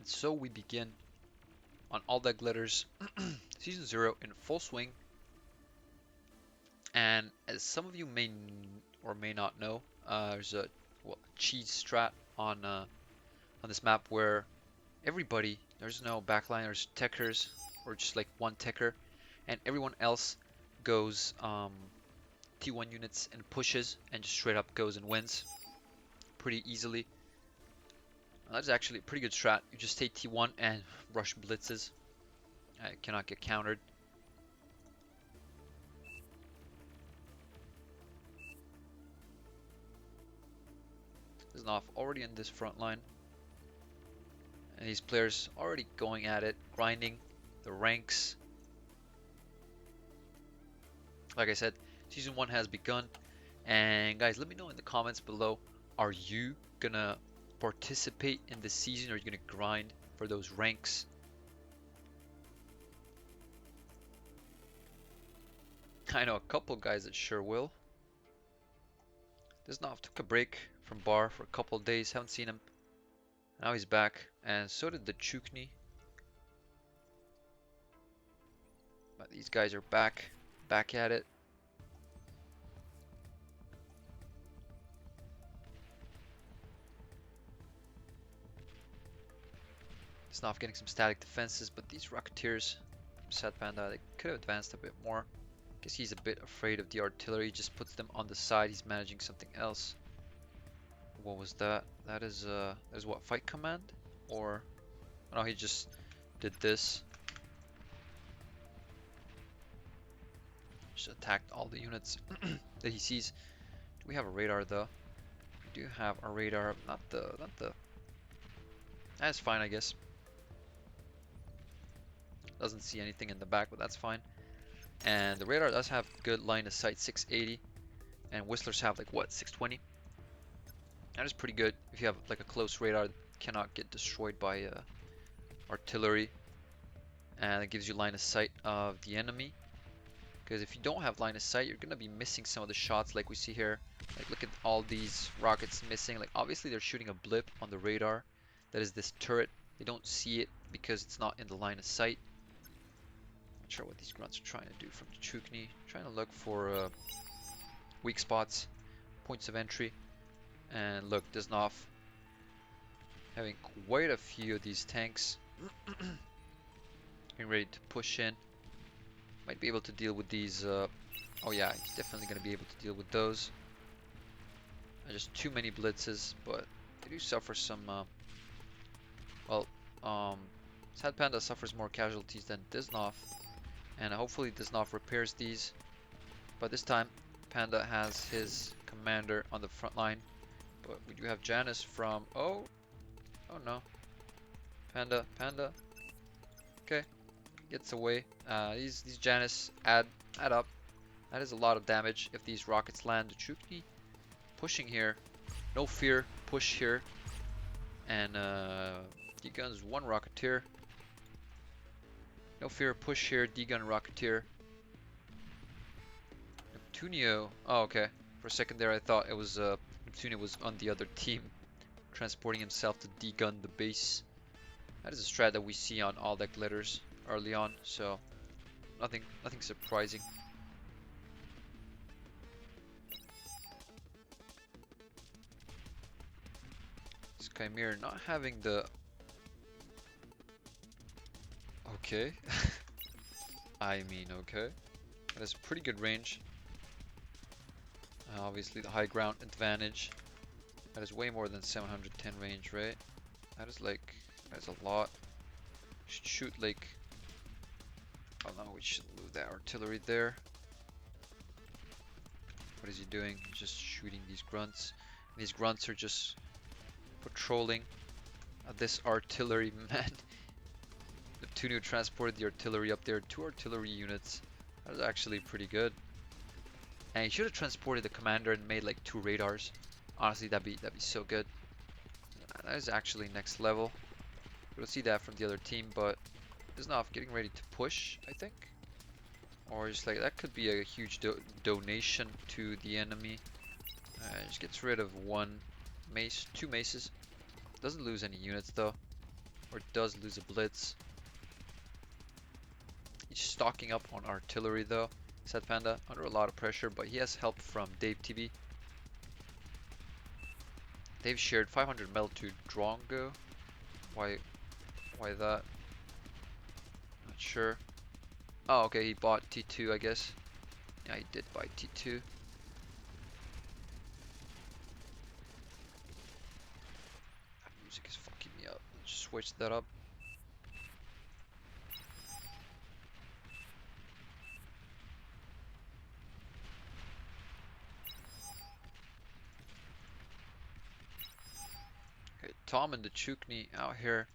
And so we begin on All That Glitters Season 0 in full swing. And as some of you may or may not know, there's a cheese strat on this map where everybody, there's no backliners, techers, or just like one techer, and everyone else goes T1 units and pushes and just straight up goes and wins pretty easily. That's actually a pretty good strat. You just stay T1 and rush blitzes. It cannot get countered. Znov already in this front line. And these players already going at it, grinding the ranks. Like I said, Season 1 has begun. And guys, let me know in the comments below, are you gonna participate in this season, or are you gonna grind for those ranks? I know a couple guys that sure will. Znov took a break from Bar for a couple of days, haven't seen him. Now he's back, and so did the Chukni. But these guys are back at it. Znov getting some static defenses, but these Rocketeers from Sad Panda, they could have advanced a bit more. Guess he's a bit afraid of the artillery, just puts them on the side. He's managing something else. What was that? That is what, fight command? Or no, he just did this. Just attacked all the units that he sees. Do we have a radar though? We do have a radar, not the that's fine, I guess. Doesn't see anything in the back, but that's fine. And the radar does have good line of sight, 680, and Whistlers have like what, 620. That is pretty good if you have like a close radar that cannot get destroyed by artillery, and it gives you line of sight of the enemy. Because if you don't have line of sight, you're gonna be missing some of the shots, like we see here. Like, look at all these rockets missing. Like, obviously they're shooting a blip on the radar. That is this turret. They don't see it because it's not in the line of sight. Not sure what these grunts are trying to do from the Chukni. Trying to look for weak spots, points of entry. And look, Znov having quite a few of these tanks. Getting ready to push in. Might be able to deal with these. Oh yeah, he's definitely going to be able to deal with those. Just too many blitzes, but they do suffer some. Sad Panda suffers more casualties than Znov, and hopefully Znov repairs these. But this time, Panda has his commander on the front line. But we do have Janice from. Oh no, Panda. Okay. Gets away. These Janus add up. That is a lot of damage if these rockets land. The Chukni pushing here. No fear. Push here. And D-Gun's one Rocketeer. No fear. Push here. D-Gun Rocketeer. Neptunio. Oh, okay. For a second there I thought it was Neptunio was on the other team, transporting himself to D-Gun the base. That is a strat that we see on All That Glitters early on, so nothing surprising. This Chimera not having the okay. I mean, okay. That is pretty good range. Obviously the high ground advantage. That is way more than 710 range, right? That is a lot. Should shoot like. Oh no, we should move that artillery there. What is he doing? He's just shooting these grunts. And these grunts are just patrolling this artillery, man. Neptunio transported the artillery up there. 2 artillery units. That is actually pretty good. And he should have transported the commander and made like 2 radars. Honestly, that'd be so good. That is actually next level. We'll see that from the other team, but Znov getting ready to push, I think. Or just like, that could be a huge donation to the enemy. Just gets rid of 1 mace, 2 maces. Doesn't lose any units though. or does lose a blitz. He's stocking up on artillery though. Sad Panda under a lot of pressure, but he has help from Dave TB. They've shared 500 metal to Drongo. Why that? Not sure. Oh, okay, he bought T2, I guess. Yeah, he did buy T2. That music is fucking me up. Let's just switch that up. Okay, Tom and the Chukni out here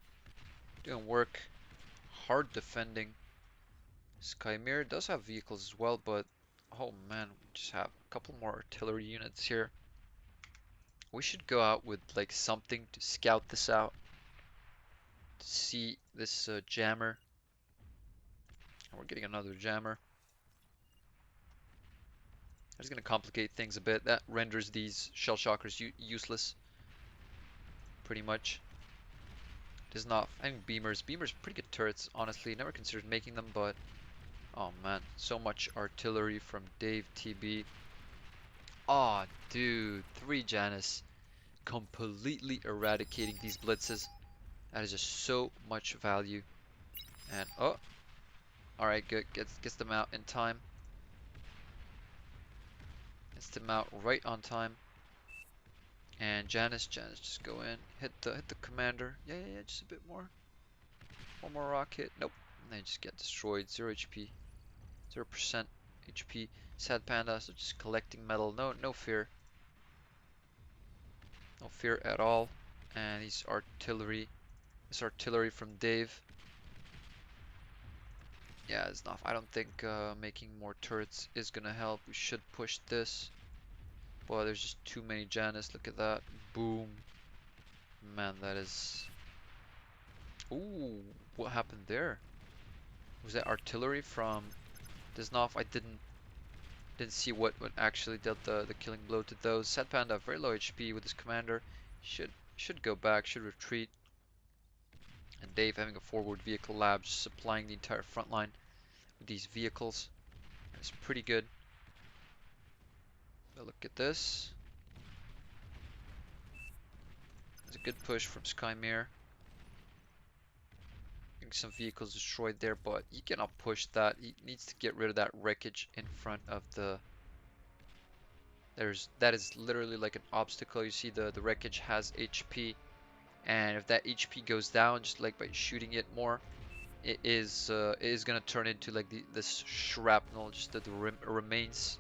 doing work. Hard defending. Skymir does have vehicles as well, but oh man, we just have a couple more artillery units here. We should go out with like something to scout this out. To see this jammer. We're getting another jammer. That's gonna complicate things a bit. That renders these shell shockers useless. Pretty much. Does not. I think beamers. Beamers pretty good turrets, honestly. Never considered making them, but oh man, so much artillery from Dave TB. Aw, dude, 3 Janus completely eradicating these blitzes. That is just so much value. And oh, all right, good. Gets them out in time. Gets them out right on time. And Janus, just go in, hit the commander. Yeah, just a bit more. One more rock hit. Nope. And they just get destroyed. 0 HP, 0% HP. Sad Panda, so just collecting metal. No fear. No fear at all. And these artillery. This artillery from Dave. Yeah, it's not. I don't think making more turrets is gonna help. We should push this. Boy, there's just too many Janus. Look at that. Boom. Man, that is. Ooh, what happened there? Was that artillery from Disnov? I didn't see what actually dealt the killing blow to those. Sad Panda very low HP with his commander. Should go back, should retreat. And Dave having a forward vehicle lab, just supplying the entire front line with these vehicles. It's pretty good. But look at this. There's a good push from Skymir. Getting some vehicles destroyed there, but he cannot push that. He needs to get rid of that wreckage in front of the. That is literally like an obstacle. You see the wreckage has HP, and if that HP goes down, just like by shooting it more, it is gonna turn into like this shrapnel, just the remains.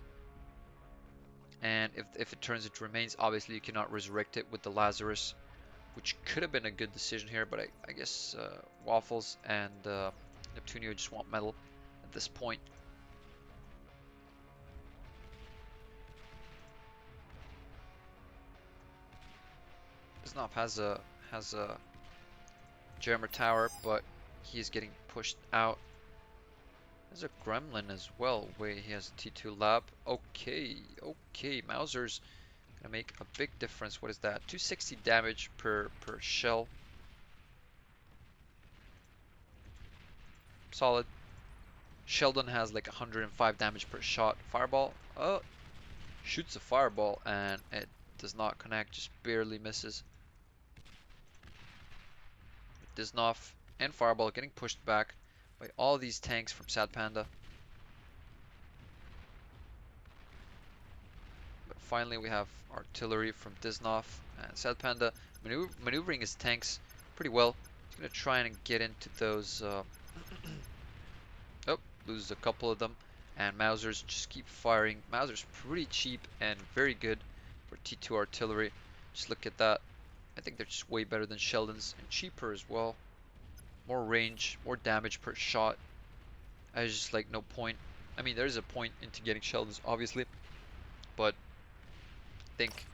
And if it turns into remains, obviously you cannot resurrect it with the Lazarus, which could have been a good decision here, but I guess Waffles and Neptunio just want metal at this point. Snop has a jammer tower, but he's getting pushed out. There's a gremlin as well. Wait, he has a T2 lab. Okay, Mauser's gonna make a big difference. What is that? 260 damage per shell. Solid. Sheldon has like 105 damage per shot. Fireball. Oh, shoots a fireball and it does not connect. Just barely misses. Disnov and Fireball getting pushed back by all these tanks from Sad Panda. But finally we have artillery from Disnov and Sad Panda maneuvering his tanks pretty well. He's going to try and get into those. Oh, loses a couple of them. And Mausers just keep firing. Mauser's pretty cheap and very good for T2 artillery. Just look at that. I think they're just way better than Sheldon's and cheaper as well. More range, more damage per shot. There's just like no point. I mean, there's a point into getting Sheldon's, obviously, but I think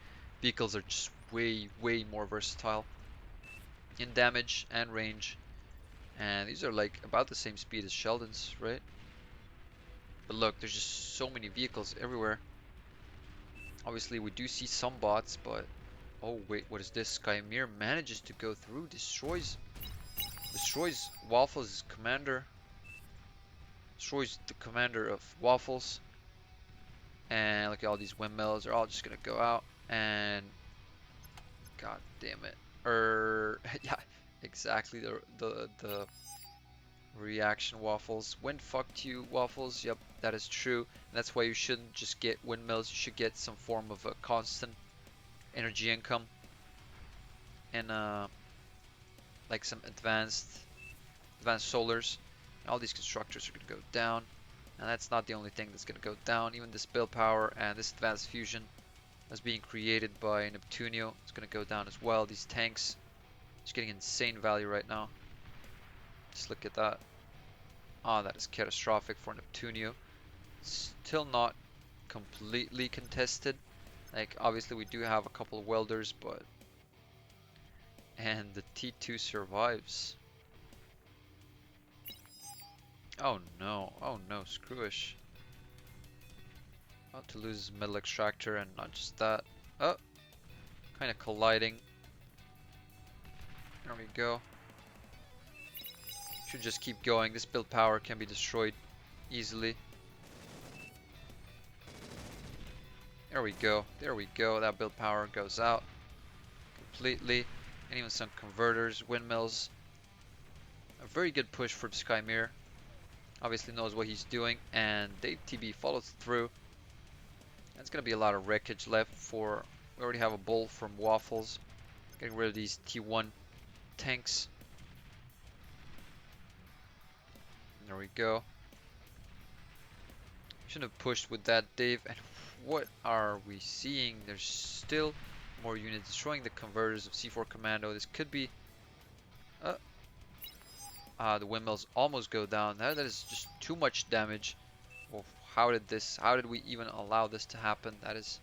vehicles are just way more versatile in damage and range. And these are like about the same speed as Sheldon's, right? But look, there's just so many vehicles everywhere. Obviously, we do see some bots, but oh wait, what is this? Skymir manages to go through, destroys destroys Waffles' commander. Destroys the commander of Waffles. And look at all these windmills. They're all just gonna go out. And god damn it. Yeah, exactly the reaction Waffles. Wind fucked you, Waffles. Yep, that is true. And that's why you shouldn't just get windmills. You should get some form of a constant energy income. And like some advanced solars. And all these constructors are gonna go down. And that's not the only thing that's gonna go down. Even this build power and this advanced fusion that's being created by Neptunio is gonna go down as well. These tanks just getting insane value right now. Just look at that. Ah, that is catastrophic for Neptunio. Still not completely contested. Like, obviously we do have a couple of welders, but... And the T2 survives. Oh no, screwish. About to lose metal extractor, and not just that. Oh, kind of colliding. There we go. Should just keep going. This build power can be destroyed easily. There we go. There we go. That build power goes out completely. And even some converters, windmills. A very good push for Skymir. Obviously knows what he's doing. And Dave TB follows through. There's going to be a lot of wreckage left for... We already have a bull from Waffles. Getting rid of these T1 tanks. There we go. Shouldn't have pushed with that, Dave. And what are we seeing? There's still more units destroying the converters of C4 Commando. This could be... the windmills almost go down. That is just too much damage. Well, how did we even allow this to happen? That is...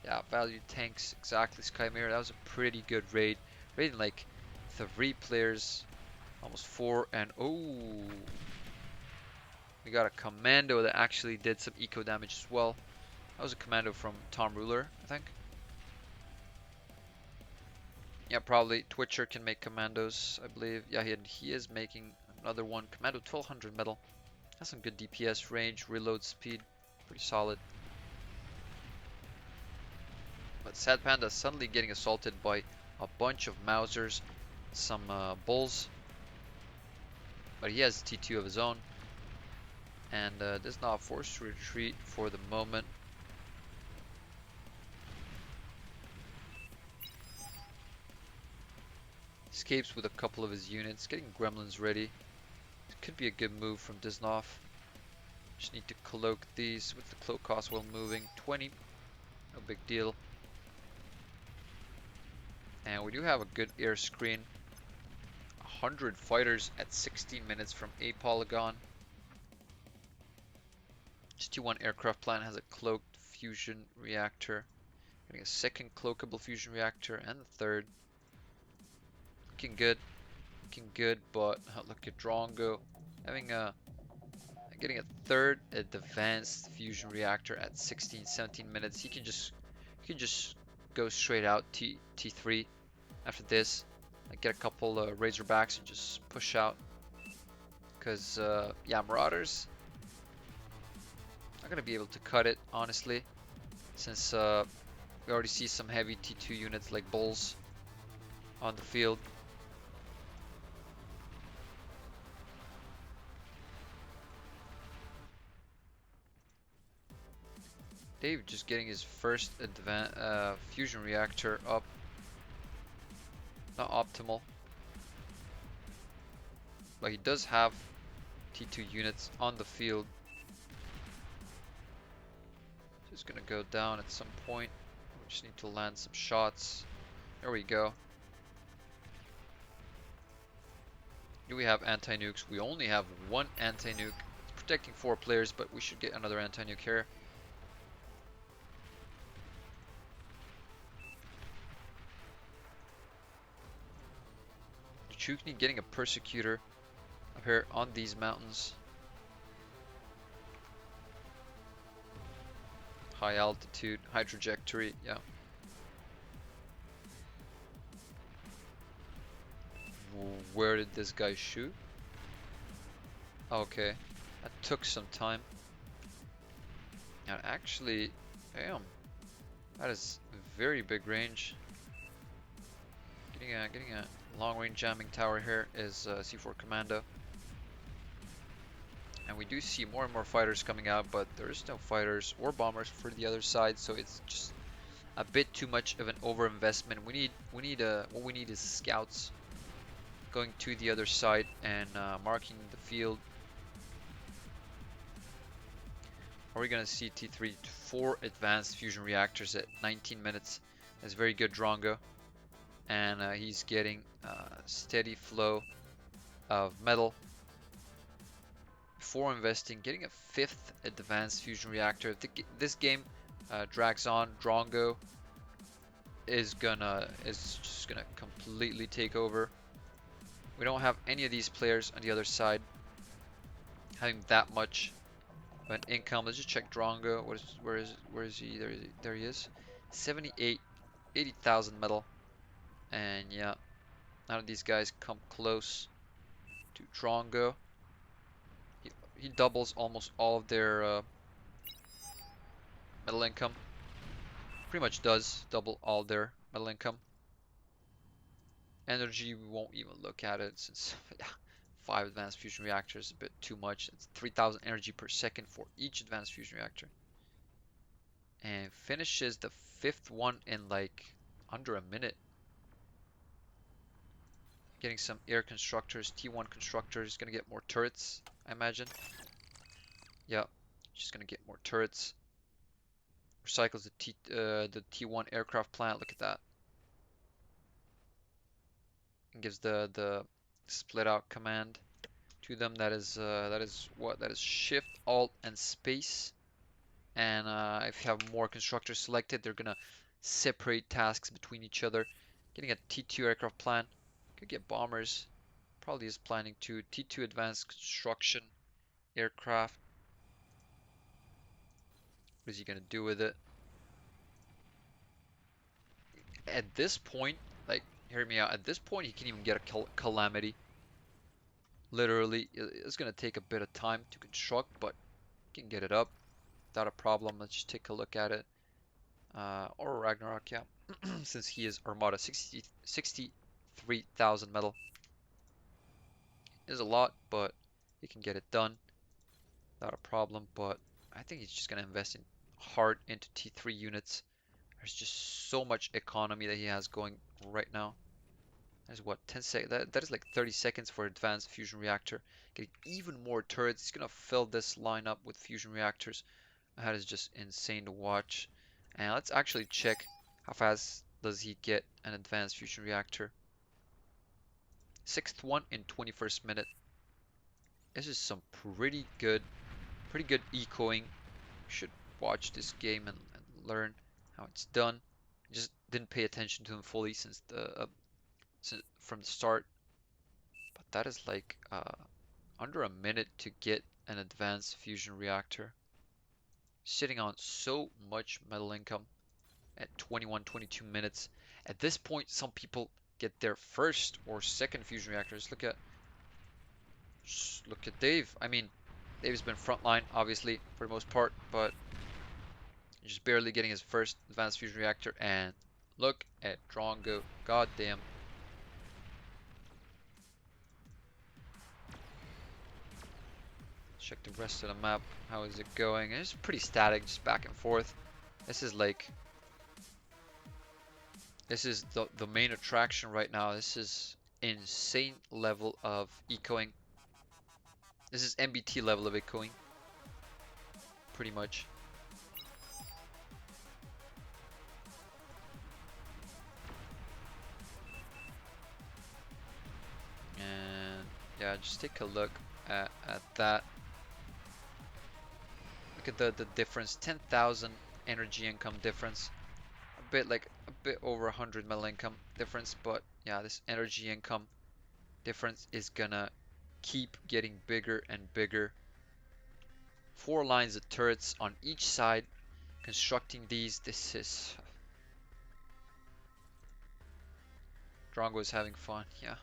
Yeah, value tanks, exactly, Skymir. That was a pretty good raid. Raiding like 3 players. Almost 4, and oh... We got a commando that actually did some eco damage as well. That was a commando from Tom Ruler, I think. Yeah, probably. Twitcher can make commandos, I believe. Yeah, he is making another one. Commando 1200 metal. Has some good DPS range, reload speed. Pretty solid. But Sad Panda suddenly getting assaulted by a bunch of Mausers, some bulls. But he has T2 of his own. And does not force to retreat for the moment. Escapes with a couple of his units, getting gremlins ready. It could be a good move from Diznov. Just need to cloak these with the cloak cost while moving. 20, no big deal. And we do have a good air screen. 100 fighters at 16 minutes from a polygon. T1 aircraft plant has a cloaked fusion reactor. Getting a second cloakable fusion reactor and the third. Looking good, but look at Drongo getting a third advanced fusion reactor at 17 minutes. He can just go straight out T3 after this. Like get a couple Razorbacks and just push out. Cause yeah, Marauders not gonna be able to cut it, honestly, since we already see some heavy T2 units like bulls on the field. Dave just getting his first fusion reactor up. Not optimal, but he does have T2 units on the field. Just gonna go down at some point. We just need to land some shots. There we go. Do we have anti-nukes? We only have 1 anti-nuke. It's protecting 4 players, but we should get another anti-nuke here. Chukni getting a persecutor up here on these mountains. High altitude, high trajectory, yeah. Where did this guy shoot? Okay, that took some time. And actually, damn, that is very big range. Getting a long range jamming tower here is C4 Commando. And we do see more and more fighters coming out, but there is no fighters or bombers for the other side, so it's just a bit too much of an overinvestment. What we need is scouts going to the other side and marking the field. Are we gonna see T3 4 advanced fusion reactors at 19 minutes? That's very good, Drongo, and he's getting steady flow of metal. Before investing, getting a 5th advanced fusion reactor. If this game drags on, Drongo is just gonna completely take over. We don't have any of these players on the other side having that much of an income. Let's just check Drongo. Where is he? There he is. 78, 80,000 metal, and yeah, none of these guys come close to Drongo. He doubles almost all of their metal income. Pretty much does double all their metal income. Energy, we won't even look at it since yeah, 5 advanced fusion reactors is a bit too much. It's 3,000 energy per second for each advanced fusion reactor. And finishes the 5th one in like under a minute. Getting some air constructors, T1 constructors, gonna get more turrets, I imagine. Yeah, just gonna get more turrets. Recycles the T1 aircraft plant. Look at that. And gives the split out command to them. That is what? That is Shift, Alt, and Space. And if you have more constructors selected, they're gonna separate tasks between each other. Getting a T2 aircraft plan. Could get bombers. Probably is planning to T2 advanced construction aircraft. What is he gonna do with it? At this point, like, hear me out. At this point, he can even get a calamity. Literally, it's gonna take a bit of time to construct, but he can get it up without a problem. Let's just take a look at it. Or Ragnarok, yeah. Since he is Armada, 63,000 metal is a lot, but he can get it done without a problem. But I think he's just gonna invest in hard into T3 units. There's just so much economy that he has going right now. That's what, 10 seconds? That is like 30 seconds for advanced fusion reactor. Getting even more turrets. He's gonna fill this lineup with fusion reactors. That is just insane to watch. And let's actually check how fast does he get an advanced fusion reactor. 6th one in 21st minute. This is some pretty good ecoing. You should watch this game and learn how it's done. Just didn't pay attention to him fully since from the start. But that is like under a minute to get an advanced fusion reactor. Sitting on so much metal income at 21, 22 minutes. At this point, some people get their first or second fusion reactors. Look at Dave. I mean, Dave's been frontline, obviously, for the most part, but just barely getting his first advanced fusion reactor. And look at Drongo. God damn. Check the rest of the map. How is it going? It's pretty static, just back and forth. This is like... This is the main attraction right now. This is insane level of ecoing. This is MBT level of ecoing. Pretty much. And yeah, just take a look at that. Look at the difference. 10,000 energy income difference. A bit over 100 metal income difference, but yeah, this energy income difference is gonna keep getting bigger and bigger. 4 lines of turrets on each side. Constructing these, this is... Drongo is having fun, yeah.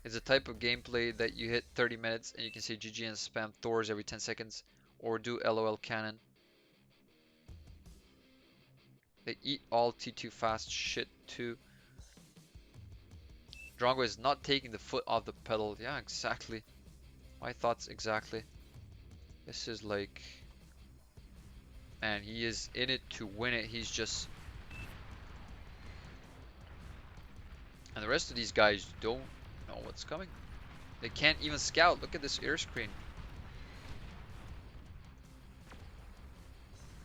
It's a type of gameplay that you hit 30 minutes and you can say GG and spam Thors every 10 seconds or do LOL cannon. They eat all T2 fast shit too. Drongo is not taking the foot off the pedal. Yeah, exactly. My thoughts exactly. This is like, man, he is in it to win it. He's just, and the rest of these guys don't know what's coming. They can't even scout. Look at this air screen.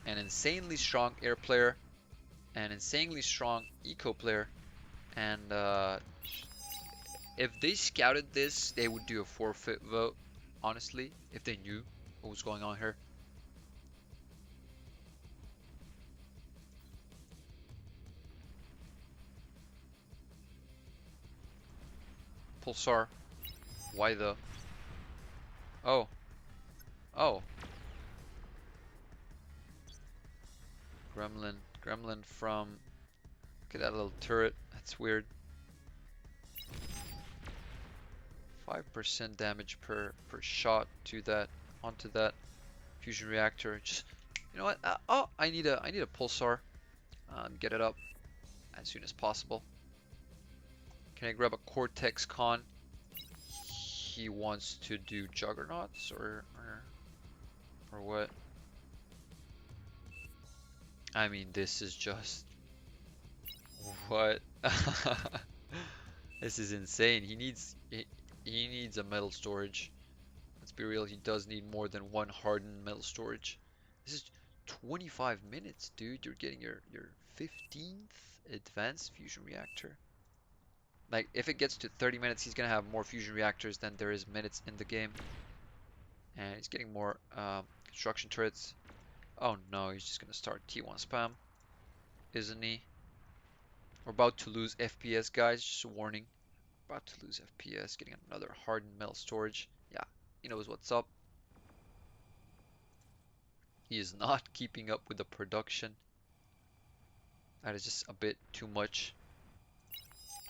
An insanely strong air player, an insanely strong eco player, and if they scouted this, they would do a forfeit vote, honestly, if they knew what was going on here. Pulsar. Why though? Oh. Oh. Gremlin. Gremlin from... Look at that little turret. That's weird. 5% damage per shot to that, onto that fusion reactor. Just, you know what? Oh, I need a pulsar. Get it up as soon as possible. Can I grab a Cortex Con? He wants to do Juggernauts or what? I mean, this is just what? This is insane. He needs a metal storage. Let's be real, he does need more than one hardened metal storage. This is 25 minutes, dude. You're getting your 15th advanced fusion reactor. Like, if it gets to 30 minutes, he's gonna have more fusion reactors than there is minutes in the game. And he's getting more construction turrets. Oh no, he's just gonna start T1 spam, isn't he? We're about to lose FPS, guys. Just a warning. About to lose FPS. Getting another hardened metal storage. Yeah, he knows what's up. He is not keeping up with the production. That is just a bit too much.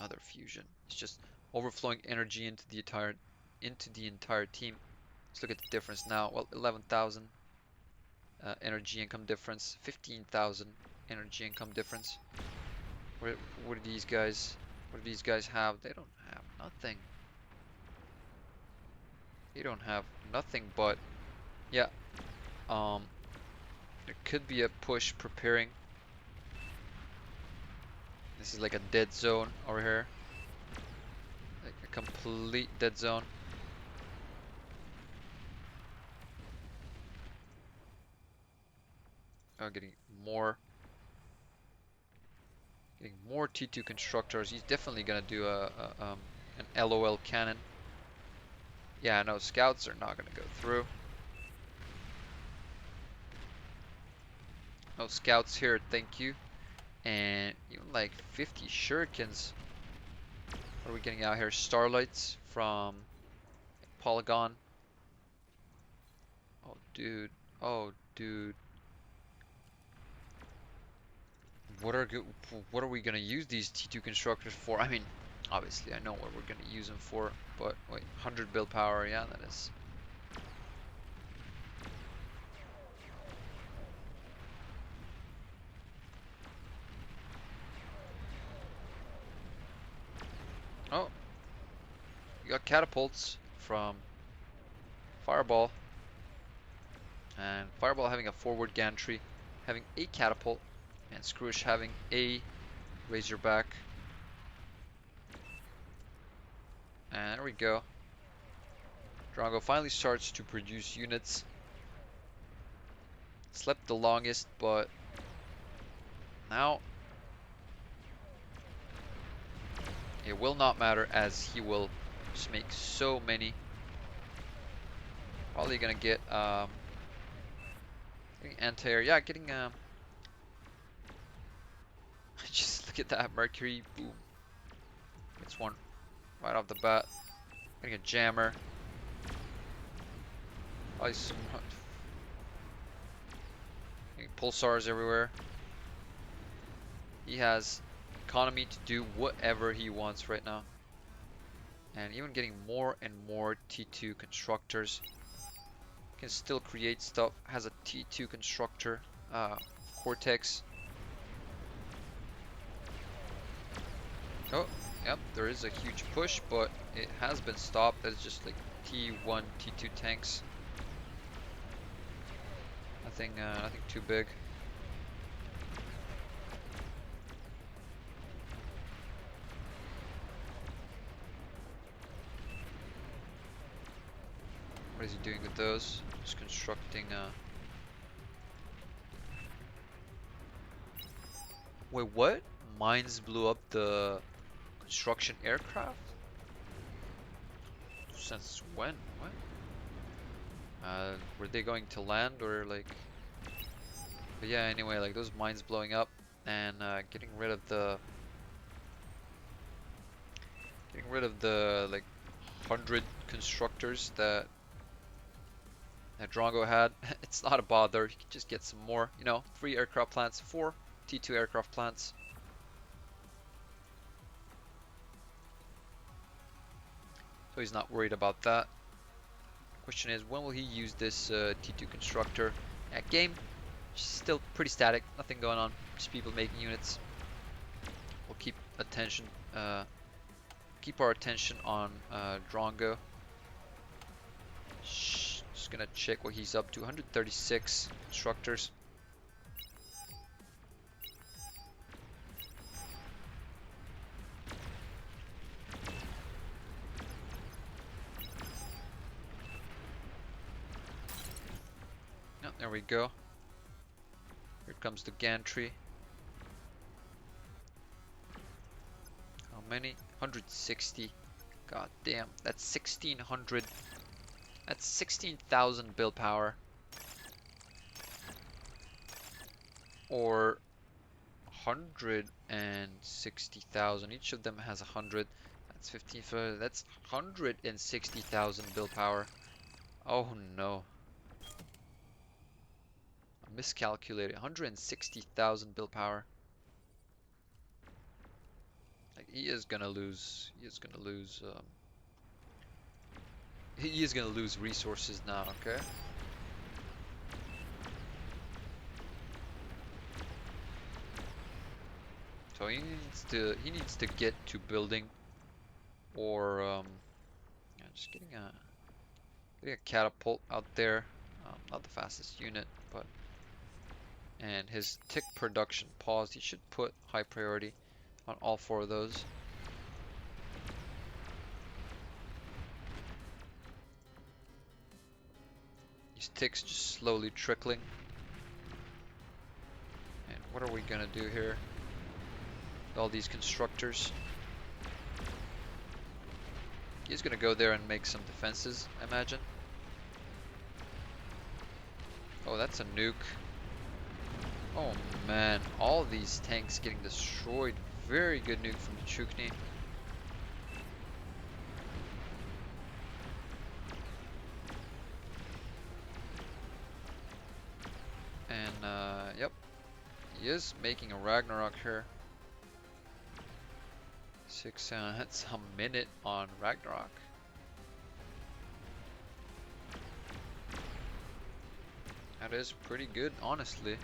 Another fusion. It's just overflowing energy into the entire team. Let's look at the difference now. Well, 11,000 energy income difference, 15,000 energy income difference. What do these guys? What do these guys have? They don't have nothing. They don't have nothing. But yeah, there could be a push preparing. This is like a dead zone over here. Like a complete dead zone. Oh, getting more T2 constructors. He's definitely gonna do an LOL cannon. Yeah, no, scouts are not gonna go through. No scouts here, thank you. And even like 50 shurikens. What are we getting out here? Starlights from Polygon. Oh, dude. Oh, dude. What are we gonna use these T2 constructors for? I mean, obviously I know what we're gonna use them for, but wait, 100 build power, yeah, that is. Oh, you got catapults from Fireball, and Fireball having a forward gantry, having a catapult, and Scrooge having a Razorback. And there we go. Drongo finally starts to produce units. Slept the longest, but now it will not matter as he will just make so many. Probably gonna get getting anti-air. Yeah, getting just look at that Mercury. Boom. Gets one right off the bat. Getting a jammer. Probably some getting pulsars everywhere. He has economy to do whatever he wants right now. and even getting more and more T2 constructors. Can still create stuff. Has a T2 constructor, Cortex. Oh, yep, there is a huge push, but it has been stopped. That's just like T1, T2 tanks. Nothing too big. What is he doing with those? Just constructing. Wait, what? Mines blew up the construction aircraft? Since when? What? Were they going to land or like? But yeah, anyway, like those mines blowing up and getting rid of the like 100 constructors that Drongo had. It's not a bother. You can just get some more, 3 aircraft plants, 4 T2 aircraft plants. So he's not worried about that. Question is, when will he use this T2 constructor? At game, still pretty static, nothing going on, just people making units. We'll keep our attention on Drongo. Just gonna check what he's up to. 136 constructors. Yep, there we go. Here comes the gantry. How many? 160. God damn, that's 1600. That's 16,000 build power. Or 160,000. Each of them has 100. That's 15. That's 160,000 build power. Oh no. I miscalculated. 160,000 build power. Like, he is gonna lose. He is gonna lose. He is gonna lose resources now. Okay. So he needs to get to building, or yeah, just getting a catapult out there. Not the fastest unit, but and his tick production paused. He should put high priority on all 4 of those. These ticks just slowly trickling. And what are we gonna do here? All these constructors. He's gonna go there and make some defenses, I imagine. Oh, that's a nuke. Oh man, all these tanks getting destroyed. Very good nuke from the Chukni. And yep, he is making a Ragnarok here. That's a minute on Ragnarok. That is pretty good, honestly.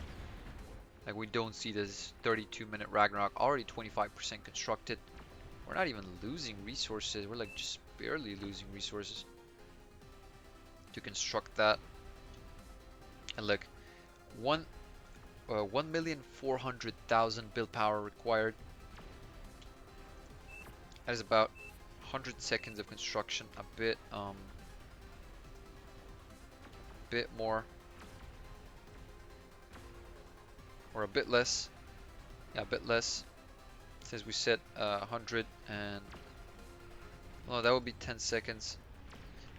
Like, we don't see this 32-minute Ragnarok, already 25% constructed. We're not even losing resources. We're like just barely losing resources to construct that. And look, 1,400,000 build power required. That is about 100 seconds of construction, a bit more, or a bit less. Yeah, a bit less. Since we set 100 and no, that would be 10 seconds.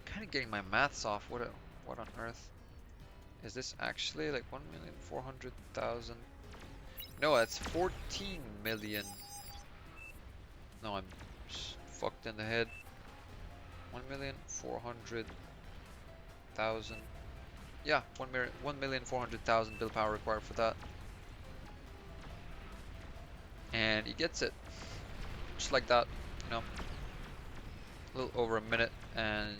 Kind of getting my maths off. What on earth is this actually? Like 1,400,000? No, that's 14 million. No, I'm fucked in the head. 1,400,000. Yeah, 1,400,000 build power required for that. And he gets it. Just like that, a little over a minute and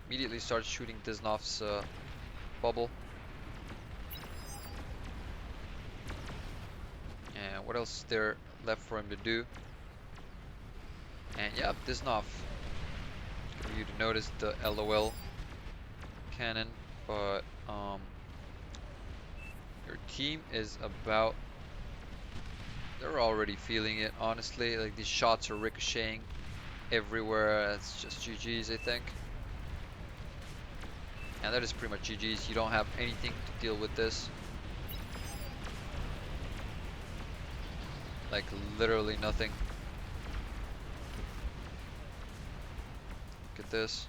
immediately starts shooting Diznov's bubble. And what else is there left for him to do? And yeah, Diznov, for you to notice the LOL cannon, but your team is about, they're already feeling it, honestly. Like these shots are ricocheting everywhere. It's just GG's, I think. And that is pretty much GG's. You don't have anything to deal with this. Like literally nothing. Look at this.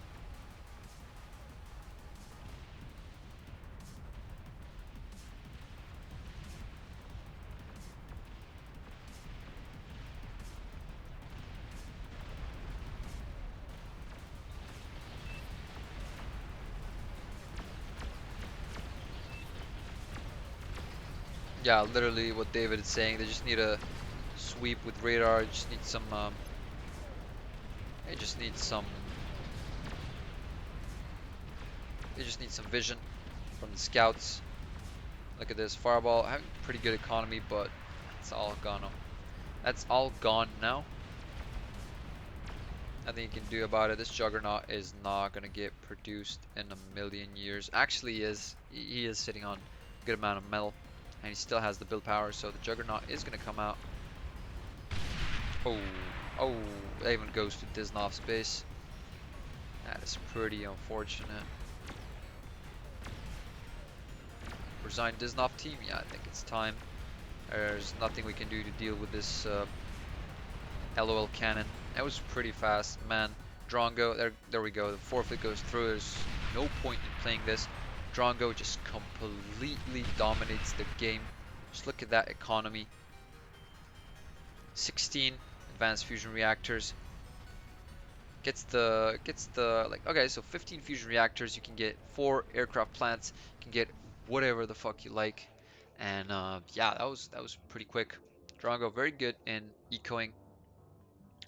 Yeah, literally what David is saying. They just need a sweep with radar. Just need some. They just need some. They just need some vision from the scouts. Look at this fireball. Having pretty good economy, but it's all gone. That's all gone now. Nothing you can do about it. This Juggernaut is not gonna get produced in a million years. Actually, he is. He is sitting on a good amount of metal, and he still has the build power. So the Juggernaut is gonna come out. Oh, oh! That even goes to Diznov's base. That is pretty unfortunate. Resign Diznov team? Yeah, I think it's time. There's nothing we can do to deal with this LOL cannon. That was pretty fast, man. Drongo, there we go. The forfeit goes through. There's no point in playing this. Drongo just completely dominates the game. Just look at that economy. 16 advanced fusion reactors. Gets the like, okay, so 15 fusion reactors. You can get 4 aircraft plants. You can get whatever the fuck you like. And yeah, that was pretty quick. Drongo very good in ecoing.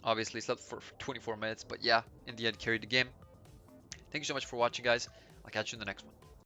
Obviously slept for 24 minutes, but yeah, in the end carried the game. Thank you so much for watching, guys. I'll catch you in the next one.